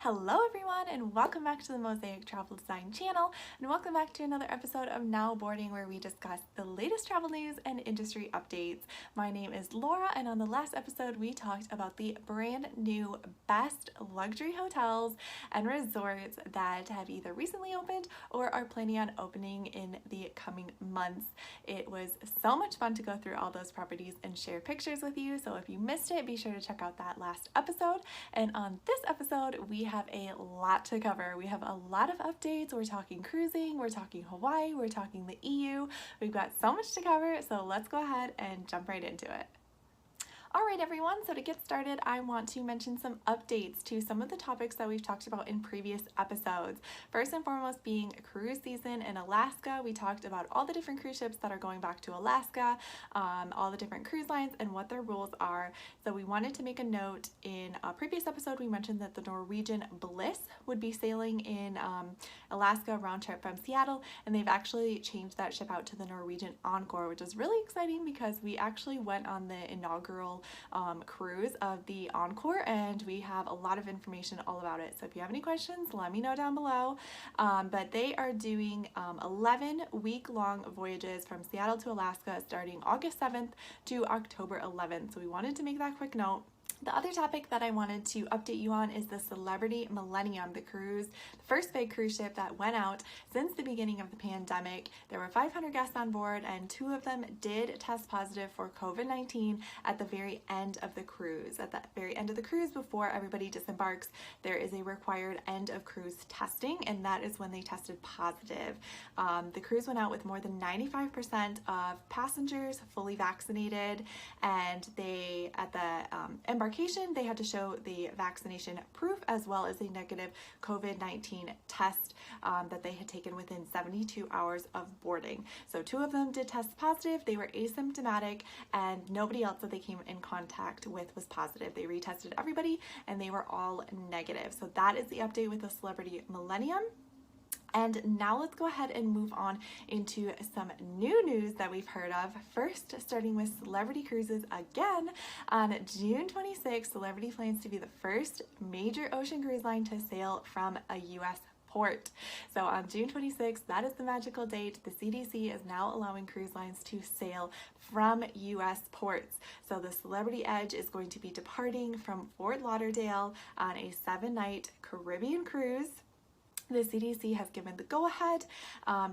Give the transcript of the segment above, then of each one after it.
Hello everyone and welcome back to the Mosaic Travel Design channel and welcome back to another episode of Now Boarding where we discuss the latest travel news and industry updates. My name is Laura and on the last episode we talked about the brand new best luxury hotels and resorts that have either recently opened or are planning on opening in the coming months. It was so much fun to go through all those properties and share pictures with you, so if you missed it, be sure to check out that last episode. And on this episode we have a lot to cover. We have a lot of updates. We're talking cruising, we're talking Hawaii, we're talking the EU. We've got so much to cover, so let's go ahead and jump right into it. Alright everyone, so to get started, I want to mention some updates to some of the topics that we've talked about in previous episodes. First and foremost being cruise season in Alaska. We talked about all the different cruise ships that are going back to Alaska, all the different cruise lines and what their rules are. So we wanted to make a note. In a previous episode we mentioned that the Norwegian Bliss would be sailing in Alaska round trip from Seattle, and they've actually changed that ship out to the Norwegian Encore, which is really exciting because we actually went on the inaugural cruise of the Encore and we have a lot of information all about it. So if you have any questions, let me know down below. But they are doing 11 week-long voyages from Seattle to Alaska starting August 7th to October 11th. So we wanted to make that quick note. The other topic that I wanted to update you on is the Celebrity Millennium, the first big cruise ship that went out since the beginning of the pandemic. There were 500 guests on board and 2 of them did test positive for COVID-19 at the very end of the cruise. At the very end of the cruise, before everybody disembarks, there is a required end of cruise testing, and that is when they tested positive. The cruise went out with more than 95% of passengers fully vaccinated, and they, at the embarkation, they had to show the vaccination proof as well as a negative COVID-19 test that they had taken within 72 hours of boarding. So 2 of them did test positive. They were asymptomatic and nobody else that they came in contact with was positive. They retested everybody and they were all negative. So that is the update with the Celebrity Millennium. And now let's go ahead and move on into some new news that we've heard of. First, starting with Celebrity Cruises again. On June 26th, Celebrity plans to be the first major ocean cruise line to sail from a U.S. port. So on June 26th, that is the magical date. The CDC is now allowing cruise lines to sail from U.S. ports. So the Celebrity Edge is going to be departing from Fort Lauderdale on a 7-night Caribbean cruise. The CDC has given the go-ahead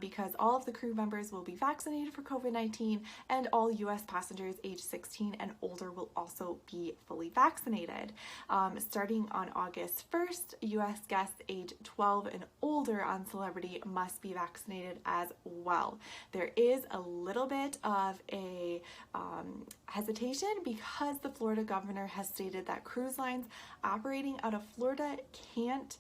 because all of the crew members will be vaccinated for COVID-19 and all U.S. passengers age 16 and older will also be fully vaccinated. Starting on August 1st, U.S. guests age 12 and older on Celebrity must be vaccinated as well. There is a little bit of a hesitation because the Florida governor has stated that cruise lines operating out of Florida can't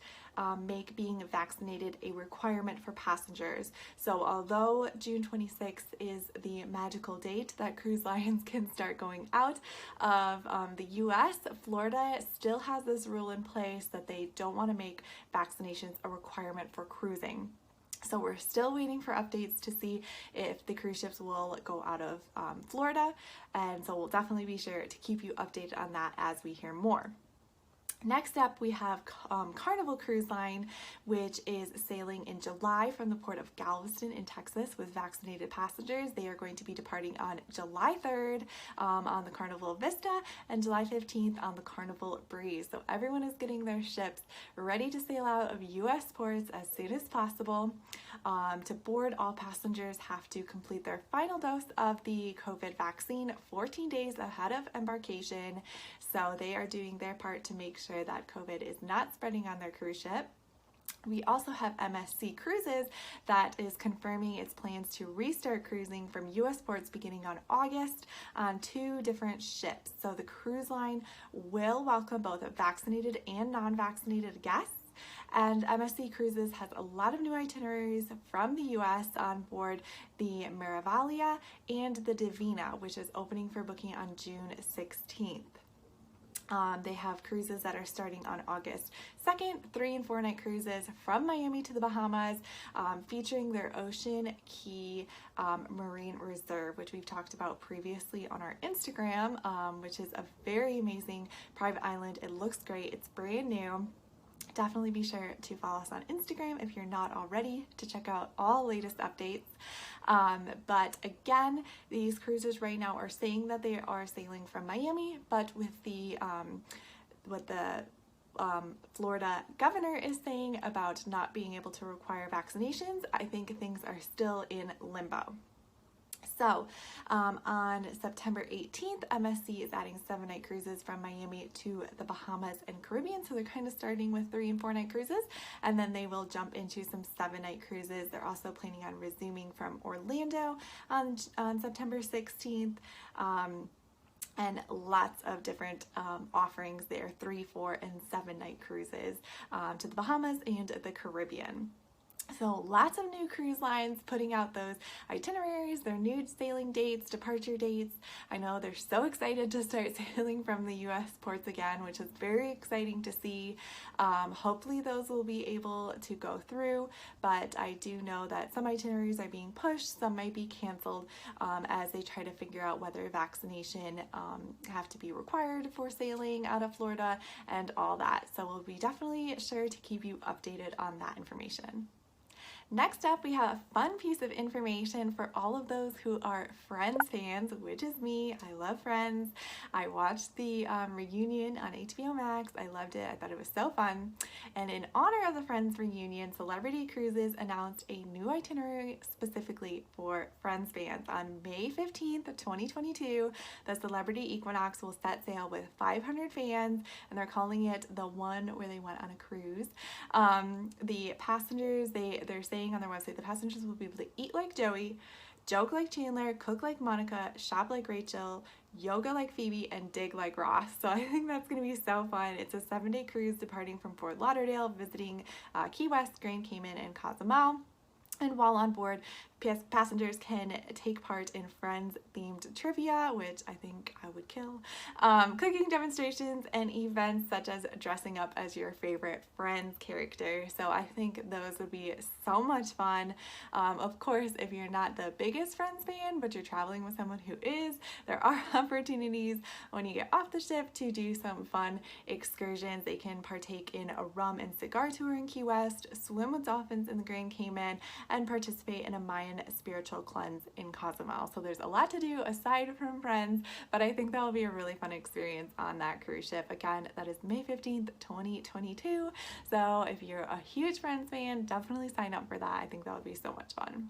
make being vaccinated a requirement for passengers. So although June 26th is the magical date that cruise lines can start going out of the US, Florida still has this rule in place that they don't want to make vaccinations a requirement for cruising. So we're still waiting for updates to see if the cruise ships will go out of Florida, and so we'll definitely be sure to keep you updated on that as we hear more. Next up, we have Carnival Cruise Line, which is sailing in July from the port of Galveston in Texas with vaccinated passengers. They are going to be departing on July 3rd on the Carnival Vista and July 15th on the Carnival Breeze. So everyone is getting their ships ready to sail out of U.S. ports as soon as possible. To board, all passengers have to complete their final dose of the COVID vaccine 14 days ahead of embarkation. So they are doing their part to make sure that COVID is not spreading on their cruise ship. We also have MSC Cruises that is confirming its plans to restart cruising from U.S. ports beginning on August on 2 different ships. So the cruise line will welcome both vaccinated and non-vaccinated guests. And MSC Cruises has a lot of new itineraries from the U.S. on board the Meraviglia and the Divina, which is opening for booking on June 16th. They have cruises that are starting on August 2nd, 3 and 4 night cruises from Miami to the Bahamas, featuring their Ocean Key Marine Reserve, which we've talked about previously on our Instagram, which is a very amazing private island. It looks great. It's brand new. Definitely be sure to follow us on Instagram if you're not already to check out all latest updates. But again, these cruises right now are saying that they are sailing from Miami, but with the Florida governor is saying about not being able to require vaccinations, I think things are still in limbo. So on September 18th, MSC is adding 7-night cruises from Miami to the Bahamas and Caribbean. So they're kind of starting with 3 and 4-night cruises, and then they will jump into some 7-night cruises. They're also planning on resuming from Orlando on September 16th. And lots of different offerings there, 3, 4, and 7-night cruises to the Bahamas and the Caribbean. So lots of new cruise lines putting out those itineraries, their new sailing dates, departure dates. I know they're so excited to start sailing from the U.S. ports again, which is very exciting to see. Hopefully those will be able to go through, but I do know that some itineraries are being pushed, some might be canceled as they try to figure out whether vaccination have to be required for sailing out of Florida and all that. So we'll be definitely sure to keep you updated on that information. Next up, we have a fun piece of information for all of those who are Friends fans, which is me. I love Friends. I watched the reunion on HBO Max. I loved it. I thought it was so fun. And in honor of the Friends reunion, Celebrity Cruises announced a new itinerary specifically for Friends fans. On May 15th, 2022, the Celebrity Equinox will set sail with 500 fans, and they're calling it the one where they went on a cruise. The passengers, they're saying on their website, the passengers will be able to eat like Joey, joke like Chandler, cook like Monica, shop like Rachel, yoga like Phoebe, and dig like Ross. So I think that's going to be so fun. It's a 7-day cruise departing from Fort Lauderdale, visiting Key West, Grand Cayman, and Cozumel. And while on board, passengers can take part in Friends-themed trivia, which I think I would kill, cooking demonstrations, and events such as dressing up as your favorite Friends character. So I think those would be so much fun. Of course, if you're not the biggest Friends fan, but you're traveling with someone who is, there are opportunities when you get off the ship to do some fun excursions. They can partake in a rum and cigar tour in Key West, swim with dolphins in the Grand Cayman, and participate in a Mayan spiritual cleanse in Cozumel. So there's a lot to do aside from Friends, but I think that will be a really fun experience on that cruise ship. Again, that is May 15th, 2022. So if you're a huge Friends fan, definitely sign up for that. I think that would be so much fun.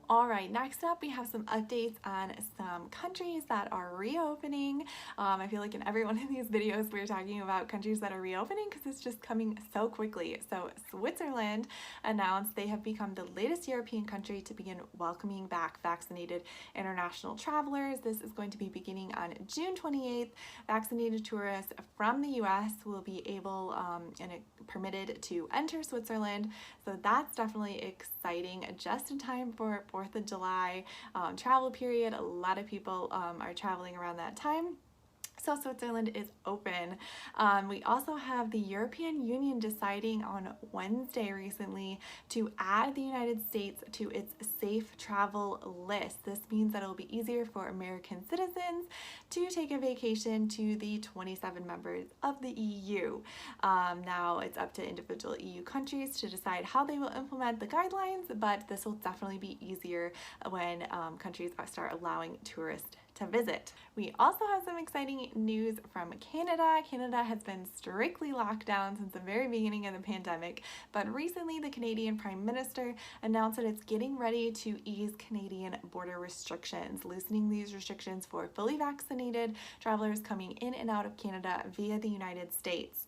All right, next up we have some updates on some countries that are reopening. I feel like in every one of these videos we're talking about countries that are reopening because it's just coming so quickly. So Switzerland announced they have become the latest European country to begin welcoming back vaccinated international travelers. This is going to be beginning on June 28th. Vaccinated tourists from the US will be able and permitted to enter Switzerland. So that's definitely exciting, just in time for 4th of July travel period. A lot of people are traveling around that time. So Switzerland is open. We also have the European Union deciding on Wednesday recently to add the United States to its safe travel list. This means that it will be easier for American citizens to take a vacation to the 27 members of the EU. Now it's up to individual EU countries to decide how they will implement the guidelines, but this will definitely be easier when countries start allowing tourists to visit. We also have some exciting news from Canada. Canada has been strictly locked down since the very beginning of the pandemic, but recently the Canadian Prime Minister announced that it's getting ready to ease Canadian border restrictions, loosening these restrictions for fully vaccinated travelers coming in and out of Canada via the United States.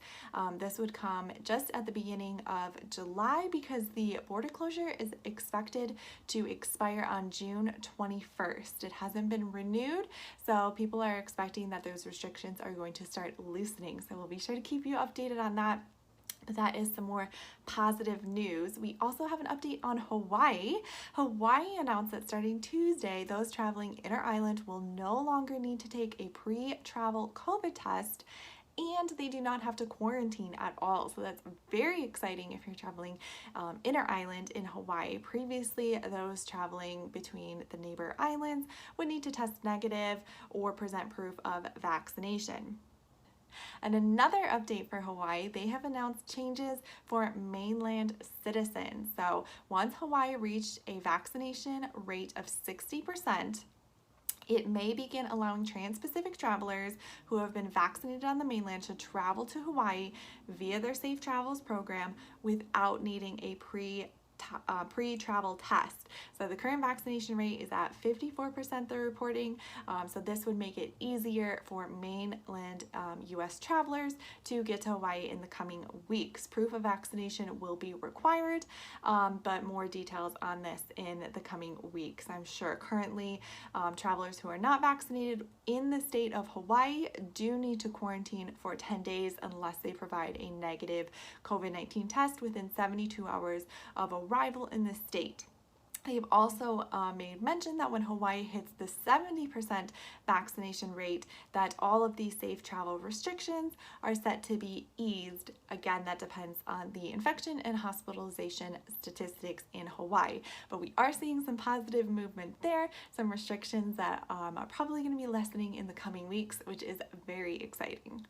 This would come just at the beginning of July because the border closure is expected to expire on June 21st. It hasn't been renewed, so people are expecting that those restrictions are going to start loosening. So we'll be sure to keep you updated on that. But that is some more positive news. We also have an update on Hawaii. Hawaii announced that starting Tuesday, those traveling inter-island will no longer need to take a pre-travel COVID test, and they do not have to quarantine at all. So that's very exciting if you're traveling inter-island in Hawaii. Previously, those traveling between the neighbor islands would need to test negative or present proof of vaccination. And another update for Hawaii, they have announced changes for mainland citizens. So once Hawaii reached a vaccination rate of 60%, it may begin allowing trans-Pacific travelers who have been vaccinated on the mainland to travel to Hawaii via their Safe Travels program without needing a pre-travel test. So the current vaccination rate is at 54% they're reporting. So this would make it easier for mainland US travelers to get to Hawaii in the coming weeks. Proof of vaccination will be required, but more details on this in the coming weeks, I'm sure. Currently, travelers who are not vaccinated in the state of Hawaii do need to quarantine for 10 days unless they provide a negative COVID-19 test within 72 hours of arrival in the state. They've also made mention that when Hawaii hits the 70% vaccination rate, that all of these safe travel restrictions are set to be eased. Again, that depends on the infection and hospitalization statistics in Hawaii. But we are seeing some positive movement there, some restrictions that are probably going to be lessening in the coming weeks, which is very exciting.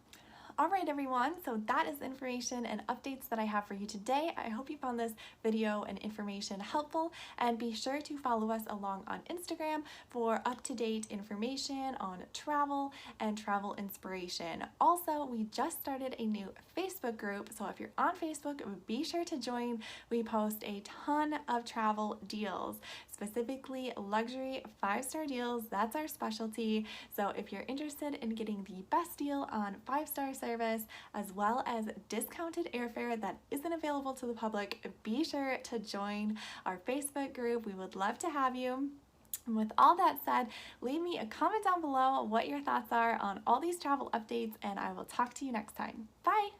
Alright everyone, so that is the information and updates that I have for you today. I hope you found this video and information helpful, and be sure to follow us along on Instagram for up-to-date information on travel and travel inspiration. Also, we just started a new Facebook group, so if you're on Facebook, be sure to join. We post a ton of travel deals, specifically luxury 5-star deals. That's our specialty. So if you're interested in getting the best deal on 5-star service as well as discounted airfare that isn't available to the public, be sure to join our Facebook group. We would love to have you. And with all that said, leave me a comment down below what your thoughts are on all these travel updates, and I will talk to you next time. Bye!